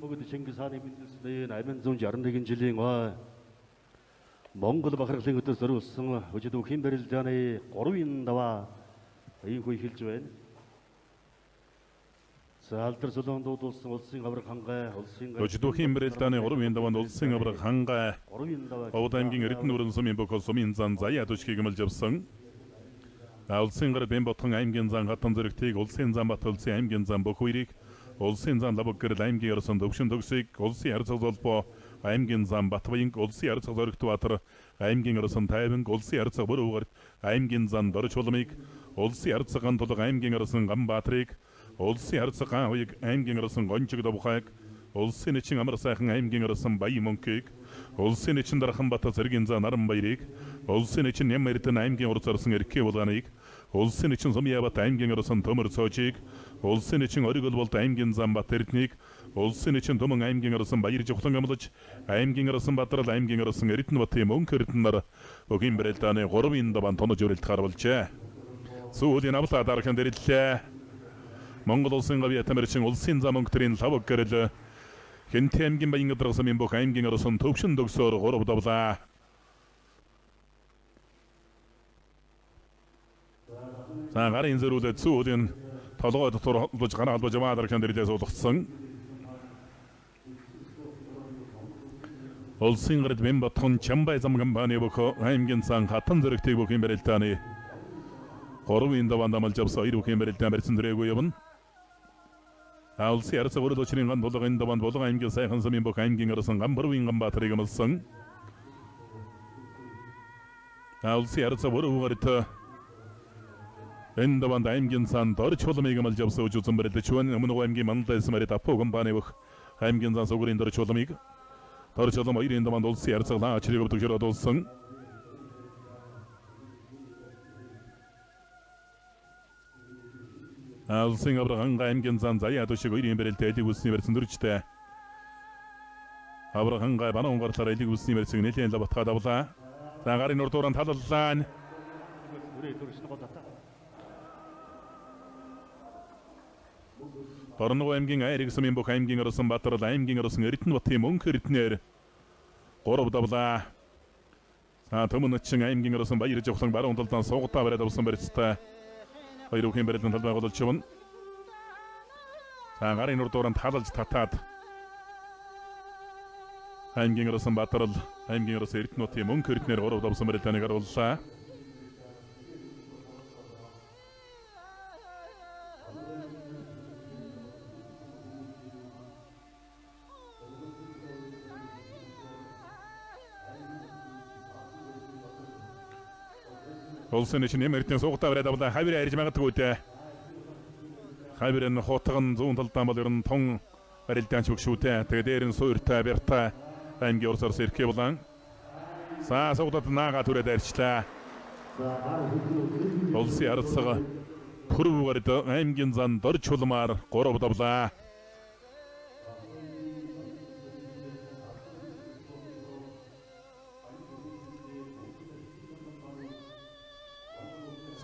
Бүгд Чингис хааны бэлдсэн 861 жилийн Монгол бахархлын өдөөс зориулсан өчигдөр барилдааны 3-ын даваа ийхүү эхэлж байна. За алдар солон дуудулсан улсын авраг хангай улсын өчигдөр барилдааны 3-ын даваанд улсын авраг хангай Овод аймгийн Эрдэнэ сумын бохол сумын зан заяа төчгийг мэлж авсан. Улсын гар Бэмботхон аймгийн зан хатан зэрэгтийг улсын зан Бат улсын аймгийн зан Бохуйрыг улсын зан Лабгэр аймгийн орсон төвшин төгсөйг улсын харьцаг холбоо аймгийн зан Батбаянг улсын харьцаг Зоригтбаатар аймгийн орсон Тайванг улсын харьцаг Бүрүүгэрт аймгийн зан Дорж улмыг улсын харьцаг Гантулга аймгийн орсон Ганбаатрыг улсын харьцаг Ганхуйг аймгийн орсон Гончиг Довхайг улсын нэчин Амар сайхан аймгийн орсон Баян Мөнхийг улсын нэчин Дархан Бат зэргийн зан Наранбаярыг улсын нэчин Ням Эрдэнэ аймгийн урд орсон Эркэ Булганыг улсын нэчин Сумьябат аймгийн орсон Төмөр Цоожийг улсын нэчин Ориголболт аймгийн зан Бат Эрдэнэгийг улсын нэчин Төмөн аймгийн орсон Баяр Жухлан амлаж аймгийн орсон Бадрал аймгийн орсон Эрдэнэ Батын Мөнх Эрдэнэр өгийн барилдааны 3-ын даваан тонож өрөлт гарвалжээ. Сүүлийн авлаа дархан дэрэллээ. Монгол улсын гавья тамирчин улсын зам мөнгөтрийн лавг гэрэл Хэнтэй аймгийн Баян Гадаргасан Мянбөх аймгийн орсон төвшин төгсөөр 3 давлаа. За гарын зөрүүлээд сүүлийн толгой дотор холбож гараа албаж дархан дэрэлээс уулгацсан. Улсын гард Бэмботхон Чамбай зам компани бохо аймгийн сан хатан зэрэгтийг бүхэн барилдааны 3-ын даваанд амлж авсан 2 бүхэн барилдаан барьсан дөрөөгөө явна. Улсын харьцаг өрөл очрын ган булгын даваанд булган аймгийн сайхан сумын бүх аймгийн орсон Ганбарвын Ганбаатрыг амлсан. Улсын харьцаг Бүрүүгэрт энэ даваанд аймгийн сан Дорж улмыг амлж авсан үзүүн барилдаж байна. Өмнө аймгийн Мандайс марит Апо компани бүх аймгийн сан сугрын Дорж улмыг Дорж улам 2-ын даваанд улсын харьцаг Лаачрыг өвдөгшөрөд улсан. Улсын авраг хангай аймгийн зан Заяа төшиг 2-ын барилдаа элиг үлсний барьсан дөржтэй. Авраг хангай Банан гарлаар элиг үлсний барьсан нэлээд лавтгаа давлаа. За гарын урдууран талаллаа. Борноо аймгийн Айрэг сумын бүх аймгийн орсон Бадрал аймгийн орсон Эрдэнэ Батын Мөнх Эрдэнэр 3 давлаа. За Төмөн нэчин аймгийн орсон Баяр Жухлан баруун талдаа суугатаа бариад авсан барьцтай 2 бүхэн барилдан талбай голж явна. За гарын урдууран талалж татаад аймгийн орсон Бадрал аймгийн орсон Эрдэнэ Батын Мөнх Эрдэнэр 3 давсан барилдааны гарууллаа. Улсын нэчин Ням Эрдэнэ суугатаа бариад авлаа. Хавир арьж магадгүй дээ. Хавир нь хотгон зүүн талдаа бол ер нь тун барилдаанч бүх шүү дээ. Тэгээ дээр нь сууртай бяртай аймгийн урсарс Эркэ Булан. За суугатад наага түрээд арчлаа. Улсын харьцаг Бүрүүгэрт аймгийн зан Дорж улмаар 3 давлаа.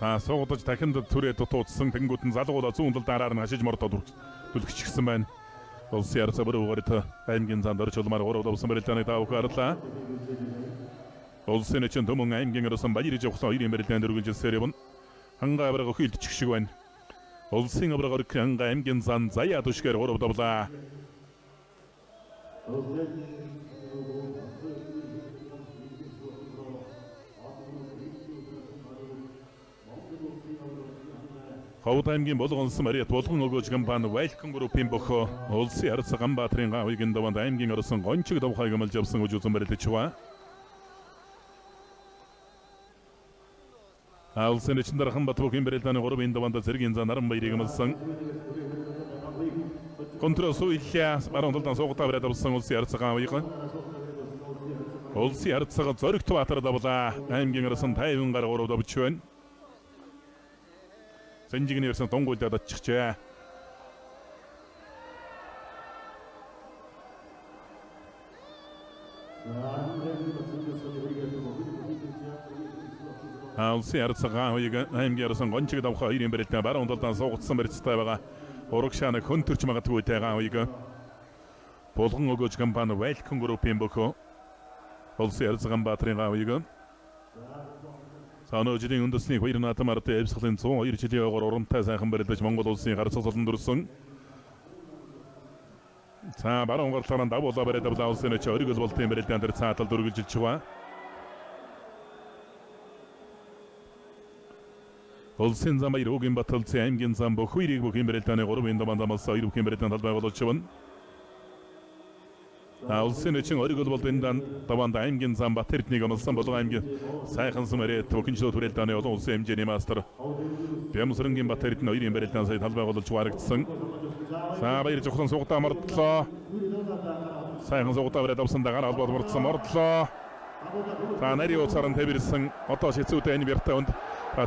Суугадж дахин түрээ дутуудсан тэнгууд нь залгуула зүүн талд араар нь хашиж мордоод түлхчихсэн байна. Улсын харьцаг Бүрүүгэрт аймгийн зан Дорж улмаар 3 давсан барилдааны таавах арлаа. Улсын нэчин Төмөн аймгийн орсон Баяр Жухлан 2-ын барилдаанд өргөлжилсээр явна. Хангай авраг өхөөлдөж шиг байна. Улсын авраг орох хангай аймгийн зан Заяа төшгээр 3 давлаа. Ховд аймгийн Булгансан марит Булган өгөөж компани Welcome Group-ийн бохо улсын харьцаг Ганбаатрын Ганхуйгийн даваанд аймгийн орсон Гончиг Довхайг амлж авсан үзүүн барилдаж байна. Улсын нэчин Дархан Бат бүхэн барилдааны 3-ын даваанд зэргийн зан Наранбаярыг амлсан. Контрол суйлаа баруун талдаа суугатаа бариад авсан улсын харьцаг Ганхуйг. Улсын харьцаг Зоригтбаатар давлаа. Аймгийн орсон Тайван гар 3 давж байна. Сэнжигний версэн тонгуулдаад оччихжээ. Улсын харьцаг Ганхуйг аймгийн орсон Гончиг Довхой 2-ын барилдаан баруун талдаа суугатсан барьцтай байгаа. Урагшааныг хөнтөрч магадгүй Ганхуйг. Болгон өгөөж компани Welcome Group-ийн бохоо Улсын Ярцганбаатарын гавыг Санаа жилийн үндэсний 2 наадам ард эвсгэлийн 102 жилийн ойгоор урамтай сайхан барилдаж Монгол улсын гар цоцолон дурсан. За баруун гарлаараа давуулаа бариад авлаа улсын ч оргил болтын барилдаан дээр цаатал дүргэлжилж байгаа. Улсын зам баяр өгийн Баталцын аймгийн зам бохуйрыг бүхэн барилдааны 3 давандамаас 2 бүхэн барилдаан талбай болж байна. Улсын эчин оргил болтын даванд аймгийн зам Батэрднийг амлсан болго аймгийн сайхан сүмэрээ төгөнчлөө түрэлдааны олон улсын хэмжээний мастер Бямсрынгийн Батэрдний 2 барилдаан сая талбай болж харагдсан. За баяр жохлон сугтаа мордлоо. Сайхан сугтаа бариад авсан дагаар албад мордсон мордлоо. За нари уцааран тавирсан одоо шицүүтэй энэ бяртаа өнд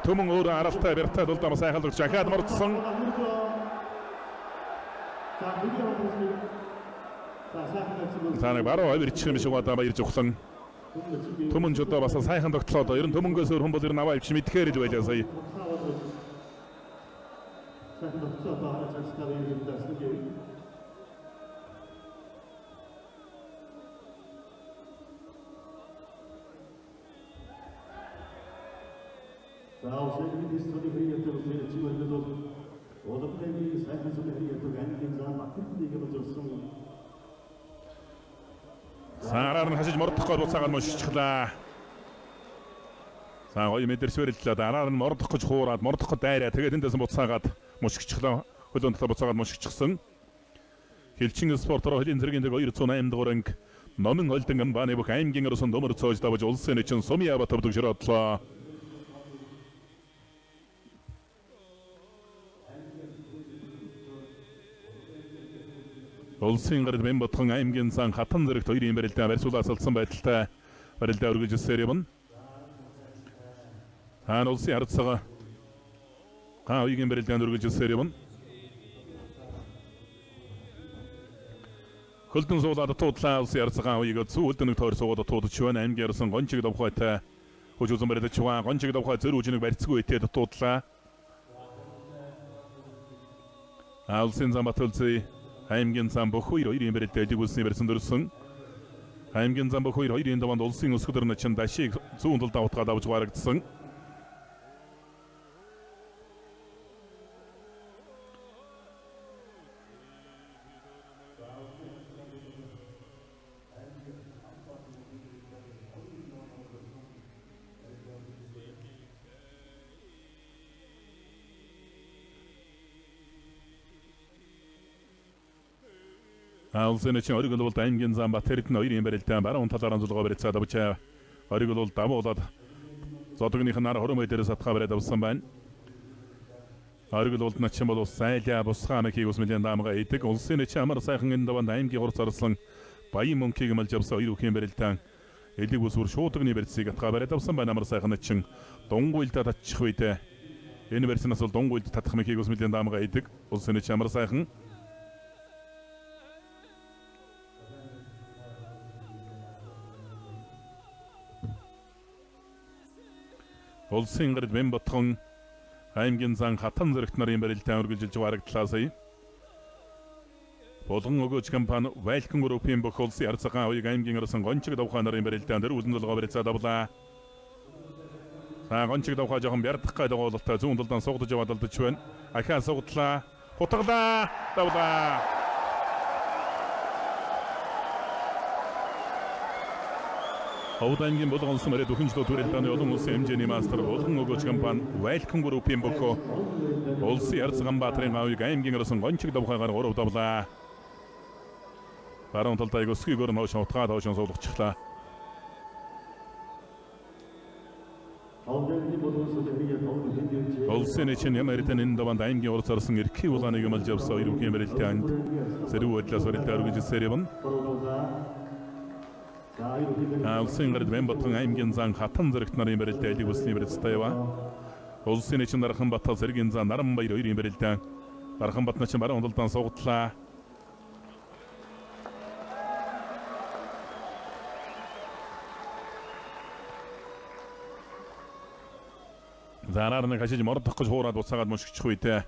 төмөн өөр аралтай бяртаа дулдаа сайхалж жахаад мордсон. Санаг баруу авирчих юм шиг удаа баяр жохлон. Төмөн ч одоо бас сайхан тогтлоод ер нь төмөнгөөс өөр хүн бол ер нь аваа ивч мэдхээр л байлаа сая. Саараар нь хашиж мордох гэж буцаагаад мушчихлаа. За гоё мэдэрч бариллаа. Дараар нь мордох гэж хуураад мордох гэж дайраа. Тэгээд эндээс буцаагаад мушчихлаа. Хөлөнд талаа буцаагаад мушчихсан. Хилчин спортороо хөлийн зэргийн 208 дугаар анги номын холдон амбаны бүх аймгийн орсон дөмөр цоож давж улсын эчин Сумья Батбдаг широодлоо. Улсын гард Бямбатхан аймгийн сан хатан зэрэгт 2 барилдаан барьсуулаас алдсан байдалтай барилдаа өргөжсээр юм. Хаан улсын харцага гавьгийн барилдаан өргөжсээр юм. Хөлдөн суулаад туудлаа улсын харцага гавьг зүүлдэнэг тойр суугаад туудаж байна. Аймгийн орсон гончиг давхайтай хожуулсан барилдаж байгаа. Гончиг давхай зөрүүжнийг барьцгүй итэд туудлаа. Улсын зам Баталцын аймгийн зам бохуйр 2 барилдаа дэлгүүлсний барьсан дөрсөн. Аймгийн зам бохуйр 2 даванд улсын өсгөлөр начин дашиг зүүн талд давтгаад авч гарагдсан. Улсын эчин оргил болт аймгийн зам Батэрдний 2 барилдаан баруун талаараа зулгаа барьцаад авчаа. Оргил бол давуулаад зодогных нар хормой дээрээс атгаа бариад авсан байна. Оргил болт начин бол сайлаа бусгааны хийгс мэлэн даамга идэг. Улсын эчин амар сайхан энэ даванд аймгийн хурц арслан баян мөнхийг малж авсан 2 бүхэн барилдаан элэг бүсүр шуудгны барьцыг атгаа бариад авсан байна. Амар сайхан эчин дунгуйлдаа татчих үедээ энэ барьцнаас бол дунгуйлд татах мөхийг ус мэлэн даамга идэг. Улсын эчин амар сайхан Улсын гард Бямбатхан аймгийн зан хатан зэрэгт нарын барилдаан үргэлжилж барагдлаа сая. Болгон өгөөж компани Welcome Group-ийн бүх улсын харцгаа уяг аймгийн орсон гончиг давхай нарын барилдаан дээр үлэн толгой барьцаад авлаа. За гончиг давхай жоохон бярдах гэдэг оололтой зүүн талдан сугдаж яваад алдаж байна. Ахаа сугдлаа. Хутгалаа. Давлаа. Ховдангийн болгон улсын мөрөд өхөнчлөө түрэлдааны олон улсын хэмжээний мастер болгон өгөөж компани Welcome Group-ийн бохоо улсын Ярцганбаатарын гавьг аймгийн орсон гончиг давхайгаар 3 давлаа. Баруун талд аяг өсгийгөр нөөш утгаад хоошон суулгачихлаа. Улсын эчин Ямаритан энэ даванд аймгийн урд зарсан эрхий улааныг амлж явсан 2 бүхэн барилдаанд зэрэг байдлаас барилдаа өргөжсээр юм. Улсын гард Бямбатхан аймгийн зан хатан зэрэгт нарын барилдаа элэг бүсний барилцтай ба. Улсын эчин Дарханбатал зэргийн зан Наранбаяр 2 барилдаан Дарханбат начин баруун талдан суугадлаа. Зараар нэг хашиж мордох гэж хуураад буцаагаад мушгичих үедээ.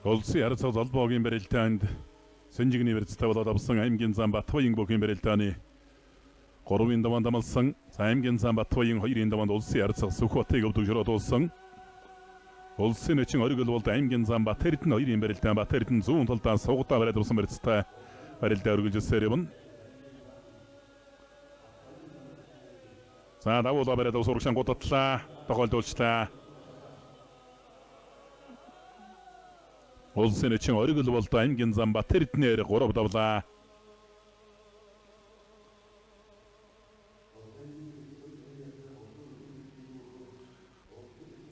Улсын ярилцлага холбоогийн барилдаанд Сэнжигний барьцтай болоод авсан аймгийн зам Батбаян бүгийн барилдааны 3-ын даваанд амлсан аймгийн зам Батбаян 2-ын даваанд улсын ярилцлага Сүхбатыг өвдөгшрөө дууссан. Улсын нэчин оргил болд аймгийн зам Батэрдэн 2-ын барилдаан Батэрдэн зүүн талдаа сугдаа бариад авсан барьцтай барилдаа өргөлжсээр явна. За давуулаа бариад урагшаан гутатлаа тохиолдуулчлаа. Улсын нэчин оргил болд аймгийн зам Батэрдэнээр 3 давлаа.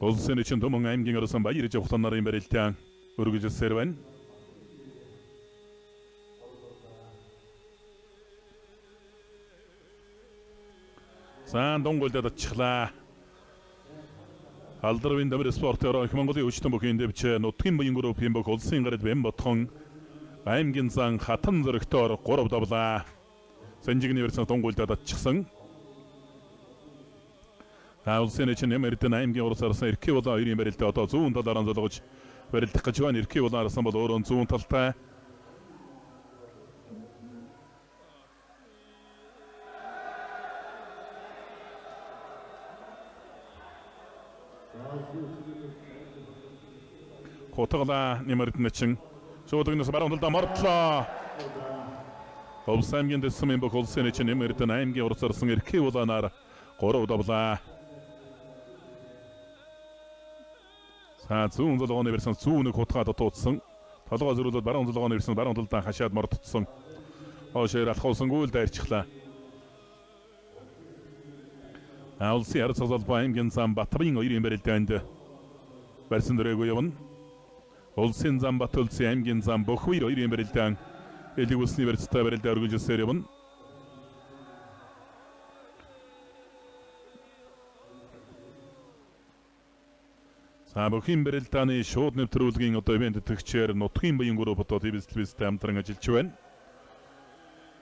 Улсын нэчин Төмөн аймгийн орсон Баяр Жавхлан нарын барилдаан өргөжсээр байна. Сан донголдод очихлаа. Алдарвын дамир спортоор их Монголын өчтөн бүхийн дэвч нутгийн баян группийн бүх улсын гарид бэм ботхон аймгийн зан хатан зөрөгтөөр 3 давлаа. Сэнжигний барьцаа донголдод очихсан. Улсын нэчин Эмэрдэн аймгийн урс арсан Эрхий улаан 2-ын барилдаа одоо зүүн талаараа золгож барилдах гэж байна. Эрхий улаан арсан бол өөрөө зүүн талтай. Хотгола Эмэрдэн нэчин шуудагнаас баруун талдаа мордлоо. Улсын аймгийн дэсмийн бүх улсын нэчин Эмэрдэн аймгийн урс арсан Эрхий улаанаар 3 давлаа. За зүүн золгооны барьсан зүүнэг хутгаад дутуудсан. Толгой зөрүүлээд баруун золгооны барьсан баруун талдаа хашаад мордцсон. Хоошоор алхуулсан гүйл дайрчихлаа. Улсын ярилцлага холбоо аймгийн зам Батбаян 2-ын барилдаанд барьсан дөрөөгөө явна. Улсын зам Бат улсын аймгийн зам Бөхвэр 2-ын барилдаан элэг улсны барьцтай барилдаа өргөжсээр явна. Бүхийн барилдааны шууд нэвтрүүлгийн одоо ивент төгчээр нутгийн баян групп одоо TVS-тэй хамтран ажиллаж байна.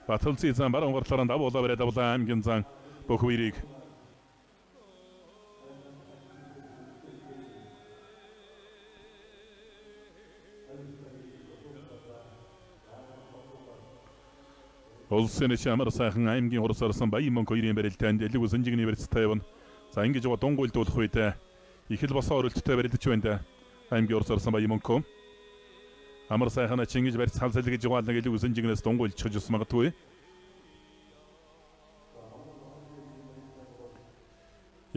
Батулсын зам баруун гартлаараа давуулаа бариад авлаа аймгийн зам Бөхвэрийг. Улсын нэчин амар сайхан аймгийн урс арсан Баян Мөнх 2-ын барилдаанд элэг Сэнжигний барьцтай явна. За ингэж яваа дунгуйлдуулах үед их л босоо өрөлттэй барилдаж байна. Аймгийн урс арсан Баян Мөнх. Амар сайхан Чингис барьц халсал гэж яваална элэг Сэнжигнээс дунгуйлчих жус магадгүй.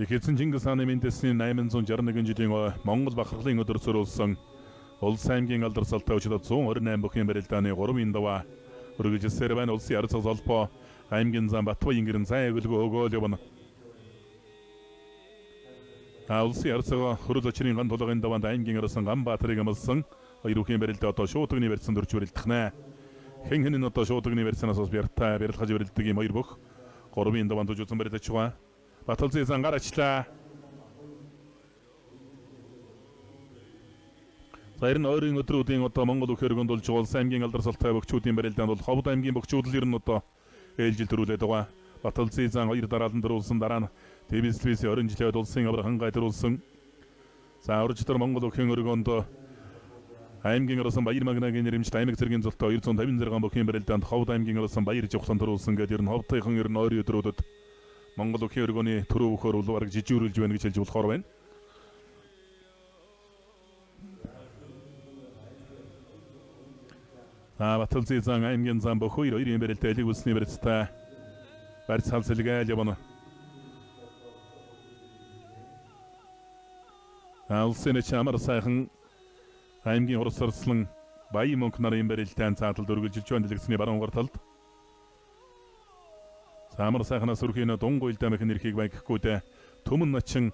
Ихэдсэн Чингис хааны Мэндесийн 861 жилийн Монгол бахархлын өдөр зориулсан улс аймгийн алдарсалтай өчигдөр 128 бүхийн барилдааны 3-ын даваа өргөжсээр байна. Улсын ярилцлага холбоо аймгийн зам Батбаян гэрэн зай өвлгөө өгөөл явна. Улсын ярилцлага хөрөл очрын ган тулгын даваанд аймгийн арсан Ганбаатарыг амлсан 2 бүхийн барилдаа одоо шуудагны барьсан дөрж барилдах нэ. Хэн хэн нь одоо шуудагны барьсанаас бас бяртаа барилгаж барилдаг юм 2 бүх 3-ын даваанд үзүүлсэн барилдаж байгаа. Батулсын зан гарачлаа. За ер нь ойрын өдрүүдийн одоо Монгол өх хөргөнд болж байгаа улс аймгийн алдар салтай бөгчүүдийн барилдаанд бол Ховд аймгийн бөгчүүд л ер нь одоо ээлжил төрүүлээд байгаа. Батал Зизан 2 дараалан дөрүүлсэн дараа нь ТВ-с 20 жилийн улсын авраган гайдруулсан. За уржтар Монгол өх хөргөнд аймгийн орсон Баяр Магнагийн нэрмжт аймаг зэргийн золтой 256 бүхийн барилдаанд Ховд аймгийн орсон Баяр жухлан төрүүлсэн гэдэг ер нь Ховдынхан ер нь ойрын өдрүүдэд Монгол өх хөргөний төрөө өхөр улвараг жижигрүүлж байна гэж хэлж болохоор байна. Батал Зизан аймгийн зам бөх 2 барилдаа элэг үлсний барилдаа барьц халсэлгээл явна. Улсын чамар сайхан аймгийн урсарслан Баян мөнх нарын барилдаанд цааталд өргөлжилж байна дэлгэцний баруун гар талд. Самар сайхнаас өрхийн дунгуйл дамын эрхийг багихгүй дээ. Төмөн начин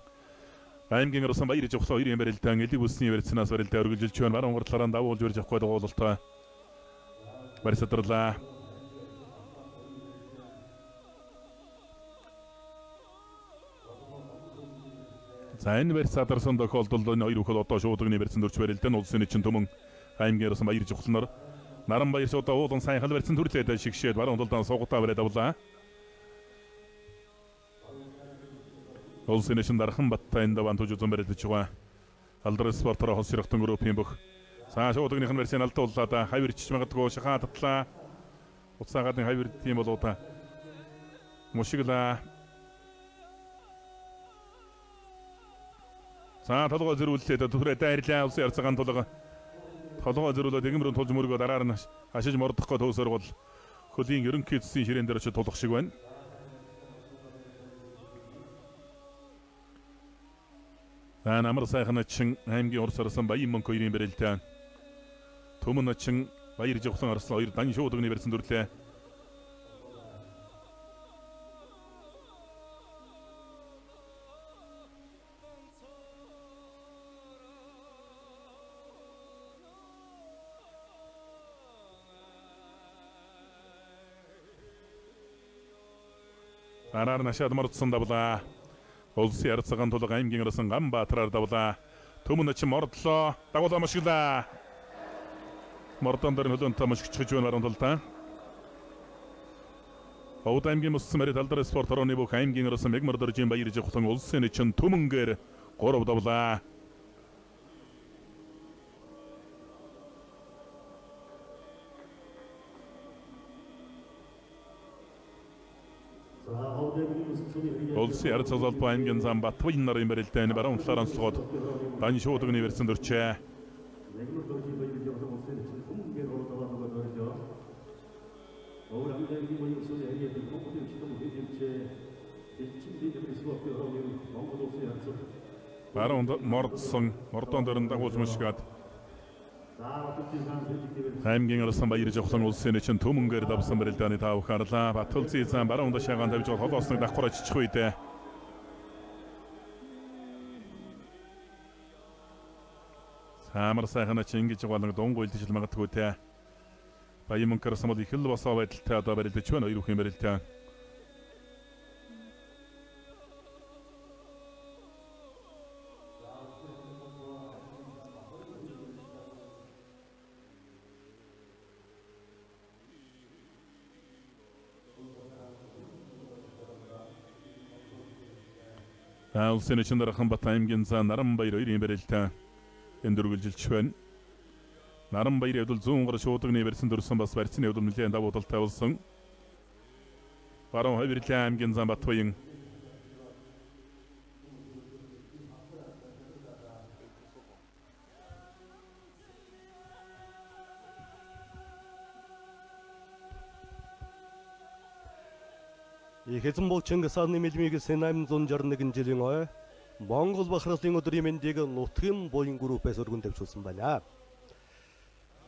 аймгийн орсон Баяр жухлан 2 барилдаан элэг үлсний барилцнаас барилдаа өргөлжилж байна. Баруун гар талаараа давуулж барьж авахгүй дагуулалтай. Барисадралаа. За энэ барисадарсан тохиолдолд энэ хоёр бүхэл одоо шуудганы барьсан төрч барилдан улсын чинь төмөн аймгийн орсон Баяр жухланаар наран баяр шуудаа уулан сайхан барьсан төрлөөд шигшээд баруун талдаа суугатаа бариад авлаа. Улсын чинь дархан баттай энэ даван тужуун барилдаж байгаа. Алдар спортоор хос сэрхтэн группийн бүх за шуудгийнхын версийн алдууллаа хавирчж магадгүй шахаа татлаа. Уцаагаадын хавир тийм болоо та. Мушигла. За толгой зөрүүллээ түрээ дайрлаа улсын арцгаан толгой. Толгой зөрүүлээд игмрэн тулж мөргөө дараа нь ашиж мордохгүй төөсөр бол хөлийн ерөнхий засгийн ширээн дээр очиж тулах шиг байна. Намар сайхан чин аймгийн урс орсон Баян мөнх 2 барилдаа төмөн начин Баяр жухлан арслан 2 дан шуудганы барьсан төрлөө. Араар нашаад мордсон давлаа. Улсын арцгаан тулга аймгийн орсон Ганбаатараар давлаа. Төмөн начин мордлоо. Дагуулаа машиглаа. Мордон дээр хөлөнд тамашгч байна баруун талдаа. Ховд аймгийн мөссөн мэрит алдар спорт орооны бүх аймгийн орсон мегмар дөржин Баяр жухлан улсын чинь төмөнгээр 3 давлаа. Улсын ард салбар аймгийн зам Батбаян нарын барилдааны баруун талаар онцлогоод дан шуудганы барьсан төрчээ. Баруун мордсон мордон дөрөнд дагуулж мушгаад аймгийн орсон Баяр жухлан улсын чинь төмөнгээр давсан барилдааны таавах харлаа. Батал Зизан баруун дашаагаан тавьж холоосныг давхар очих үедээ Самар сайхан чинь ингэж болон дунгуйлж ижил магадгүй те. Баян мөнхөр самал их л босоо байдалтай одоо барилдаж байна хоёр бүхэн барилдаа. Улсын чинь дархан Бат аймгийн зан Наранбаяр 2 барилдаа эндүргэлжилж байна. Наранбаяр явдал 100 гар шуудганы барьсан дөрсөн бас барьцны явдал нэлээд давуудалтай болсон. Баруун хавирлаа аймгийн зан Батбаян Их эзэн бол Чингис хааны мэлмигээс 861 жилийн ой Монгол бахархлын өдрийн мэндийг нутгийн буян группээс өргөн дэвшүүлсэн байна.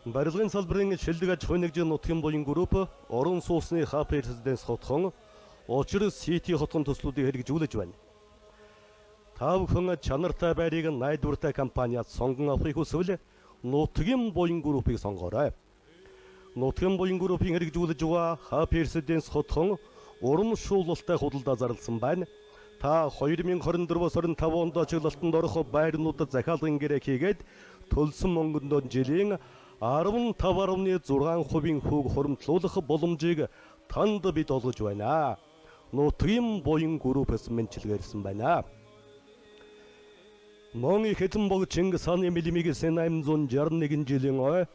Барилгын салбарын шилдэг аж ахуйн нэгжийн нутгийн буян групп орон сууцны ХП резиденс хотхон Учир Сити хотхон төслүүдийг хэрэгжүүлж байна. Та бүхэн чанартай байрыг найдвартай компаниас сонгон авахыг хүсвэл нутгийн буян группыг сонгоорой. Нутгийн буян группийн хэрэгжүүлж байгаа ХП резиденс хотхон урамшуулалтай худалдаа зарласан байна. Та 2024-25 онд чиглэлтэнд орох байрнуудад захиалгын гэрээ хийгээд төлсөн мөнгөнд жилийн 15.6% хүүг хуримтлуулах боломжийг танд бид олгож байна. Нутгийн буян группээс мэнчилгээрсэн байна. Монголын хэзэн бог Чингис хааны милимигсэн 861 жилийн ой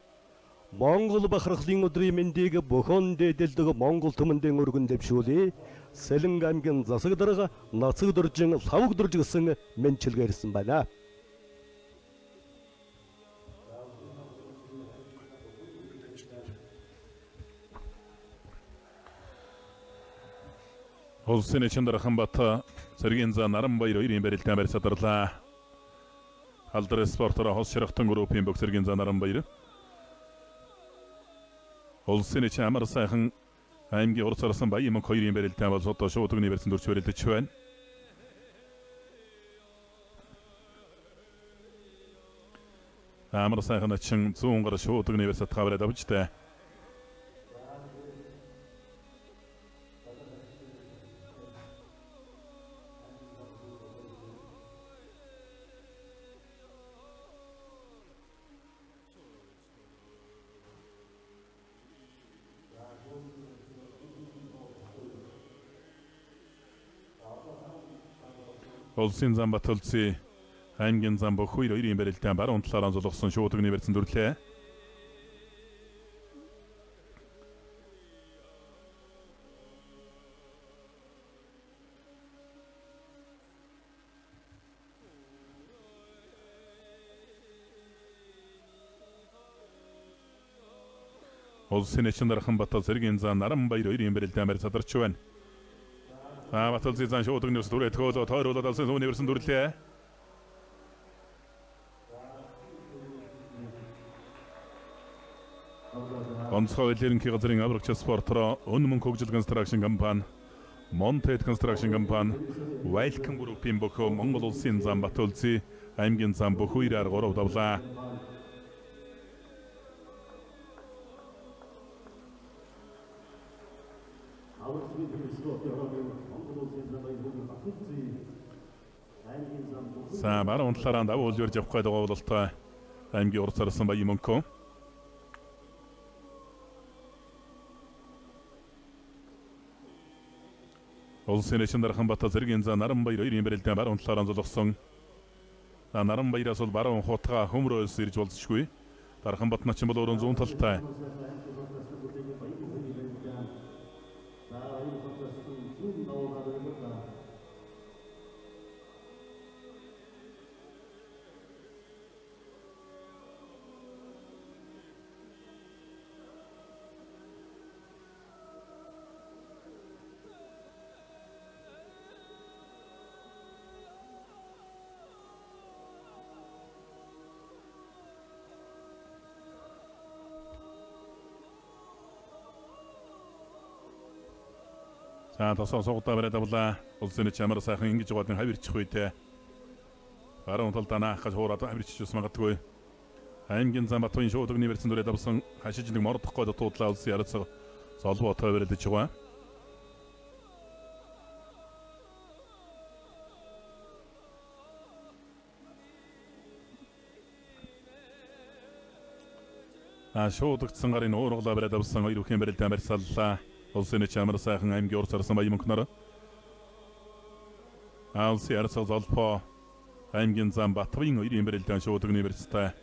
Монгол бахархлын өдрийн мэндийг бүхэн дээдэлдэг Монгол түмэндийн өргөн дэвшүүлээ. Сэлэнг аймгийн засаг дарга нацаг дөржин лавг дөрж гисэн мэнчилгээрсэн байна. Улсын Чандархан Бат Сэргийн за Наранбаяр хоёрын барилдаан барьсадарлаа. Алдар спортоор хос ширхтан группийн бог Сэргийн за Наранбаяр. Улсын Амар сайхан аймгийн урт сарсан баян мөнх хоёрын барилдаан бол одоо шууд өгний барьсан дөрч барилдаж байна. Амар сайхан ачин 100 гар шууд өгний барьсад хавраад авчтай. Улсын зам Батулцын аймгийн зам бох хоёрын барилдаан баруун талаараа зулгасан шууд өгний барьсан дүрлээ. Улсын Чандархан Бат Сэргийн за Наранбаяр хоёрын барилдаан барь садарч байна. Батулцын зан шууд өгний ус дүрээ тгөөлө тойруулаад алсын сүүний барьсан дүрлээ. Онцгой элерэнхий газрын аврагч спортоор өнмөн хөгжил констракшн компани, Монтед констракшн компани, Welcome Group-ийн бохоо Монгол улсын зам Батулцын аймгийн зам бох хоёраар 3 давлаа. За баруун талаараа давуу үлгэрж явах гэдэг бололтой аймгийн урт сарсан баян мөнхөө. Улсын Чандархан Бат Сэргийн за Наранбаяр хоёрын барилдаан баруун талаараа зулгасан. Наранбаяраас бол баруун хутга хөмрөөс ирж болзошгүй. Дархан Батнач бол өрөн зүүн талтай. За тосоо сугтаа бариад авлаа. Улсын Амар сайхан ингэж гадны хавирчих үедээ баруун талдаа наахаж хуураад хавирчиж магадгүй. Аймгийн зам Батуйн шууд өгний барьсан дүрээд авсан хашиж нэг мордох гээд туудлаа улсын ярацаг золбоо той бариад байгаа. Шууд өгсөн гарын уургалаа бариад авсан хоёр бүхэн барилдаан барьсаллаа. Улсын Амар сайхан аймгийн урт сарсан баян мөнхнөр. Улсын ярацаг золбоо аймгийн зам Батуйн хоёрын барилдаан шууд өгний барьстай.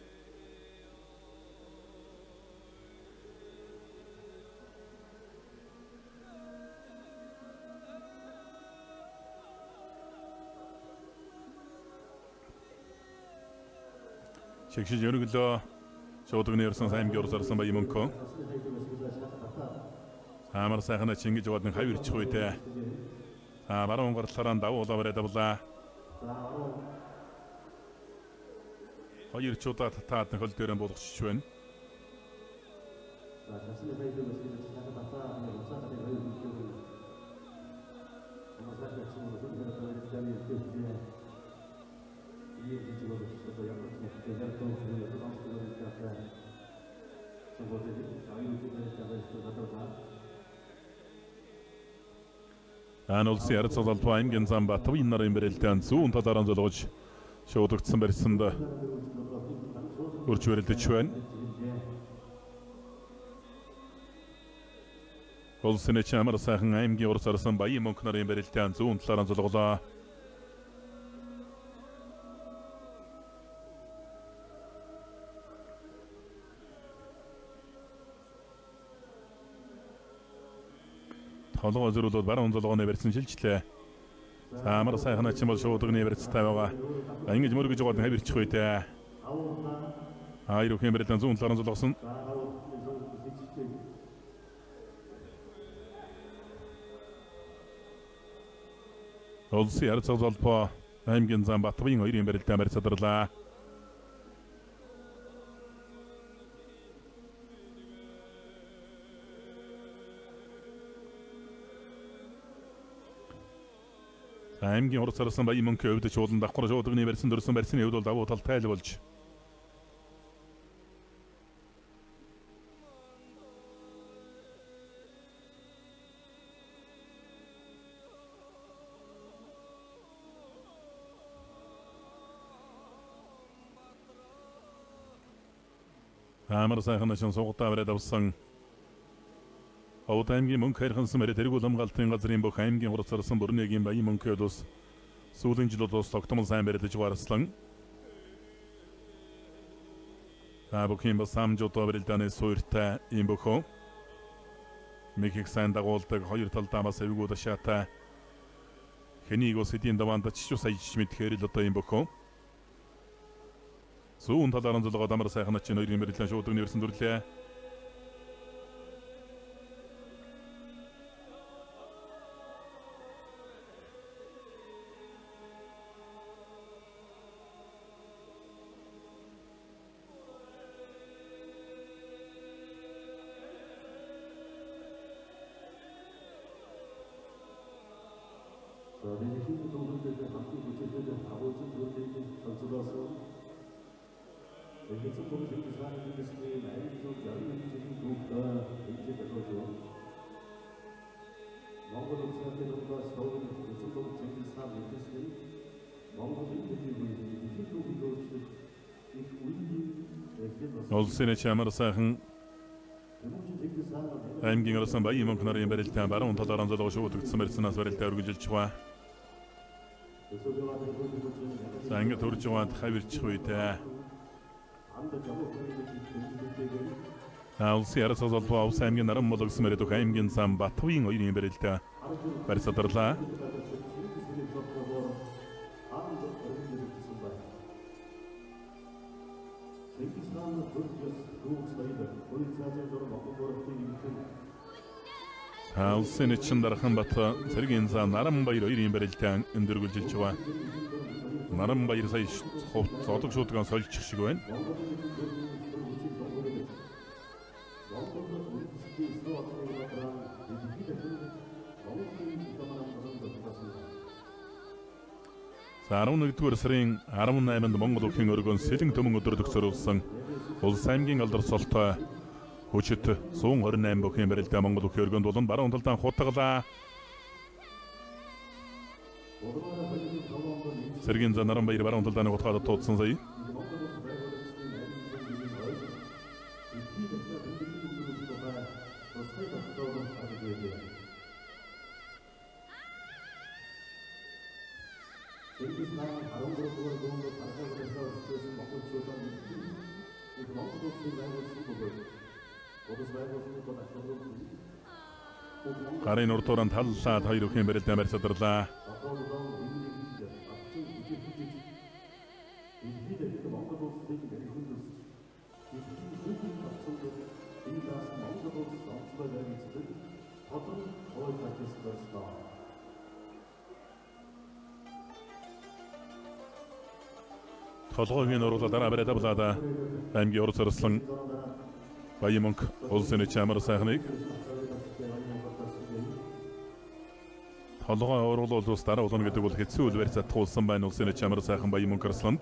Шигшиж өргөлөө шууд өгний ярсан аймгийн урт сарсан баян мөнхөө. Амар сайхан Чингис гадны хавирчих үедээ баруун гарлаараа давуулаа бариад авлаа. Хоёр чудаа татаад хөл дээрээ болгочих байна. Улсын ярацаг золбоо аймгийн зам Батуйн нарын барилдаан зүүн талаараа золгож шууд өгсөн барьсанд Урьж барилдаж байна. Улсын чамар сайхан аймгийн урс арсан Баян мөнх нарын барилдаан зүүн талаараа зулголоо. Толгой зөрүүлүүд баруун зулгооны барьсан шилжлээ. Амар сайхан ачин бол шуудганы барьцтай байгаа. Ингэж мөргөж байгаа хавирчих үйтэй. Айруу хэмбэрэлэн зүүн талаараа зулгасан. Улсын харьцаа холбоо аймгийн зам Батбаян хоёрын барилдаан барьцаадарлаа. Аймгийн урс арсан Баян мөнхийн хувьд чуулан давхар шуудганы барьсан дөрсөн барьсны хувьд бол давуу тал тайл болж. Амар сайхан ашин суугатаа бариад авсан. Овд аймгийн мөнх хайрхансан мэрэ тэргүүл хамгаалтын газрын бүх аймгийн урс арсан Бүрнэгийн Баян мөнхийн улс сүүлийн жилүүд тогтмол сайн бариад жугарслан. Бүхэн бас самжуудаа барилдааны суурьтай юм бөхөө. Михийг сайн дагуулдаг хоёр талдаа бас эвгүүд ашаатай. Хэнийг ус эдийн даваанд чичүү саяж мэдхээр л одоо юм бөхөө. Зүүн талаараа зулгаад амар сайхан ачин хоёрын барилдаан шуудганы өрсөн дүрлээ. Улсын чамар сайхан аймгийн арсан Баян мөнх нарын барилдаан баруун талаараа зулгаж шуудагдсан барьснаас барилдаа үргэлжилж байгаа. Сангад төрж яваад хавирчих үйтэй. Улсын арсан холбоо Увс аймгийн Наран болгосон мэрэгдэх аймгийн зам Батбаян хоёрын барилдаа барьцаадарлаа. Улсын чин дархан бат цэргийн зам Наранбаяр хоёрын барилдаан өндөргөлжилж байгаа. Наранбаяр сая зодог шуудгаан сольчих шиг байна. За 11-р сарын 18-нд Монгол Улсын өргөн сэлэн төмөн өдөр төгсөрүүлсэн Улс аймгийн алдарсолтой хүчит 128 бүхэн барилдаан Монгол Улсын өргөнд болон баруун талдаа хутгалаа. Сэргийн зам Наранбаяр баруун талдаа хутгаад туудсан сая. Гарын уртууран таллаад хоёр бүхэн барилдаан барьцаадарлаа. Толгойн оруулаад дараа бариад авлаа. Аймгийн урс арслан Баян мөнх улсын чамар сайхныг толгой оруулаад ус дараа улна гэдэг бол хэцүү үйл барьцаат туулсан байна улсын чамар сайхан Баян мөнх арсланд.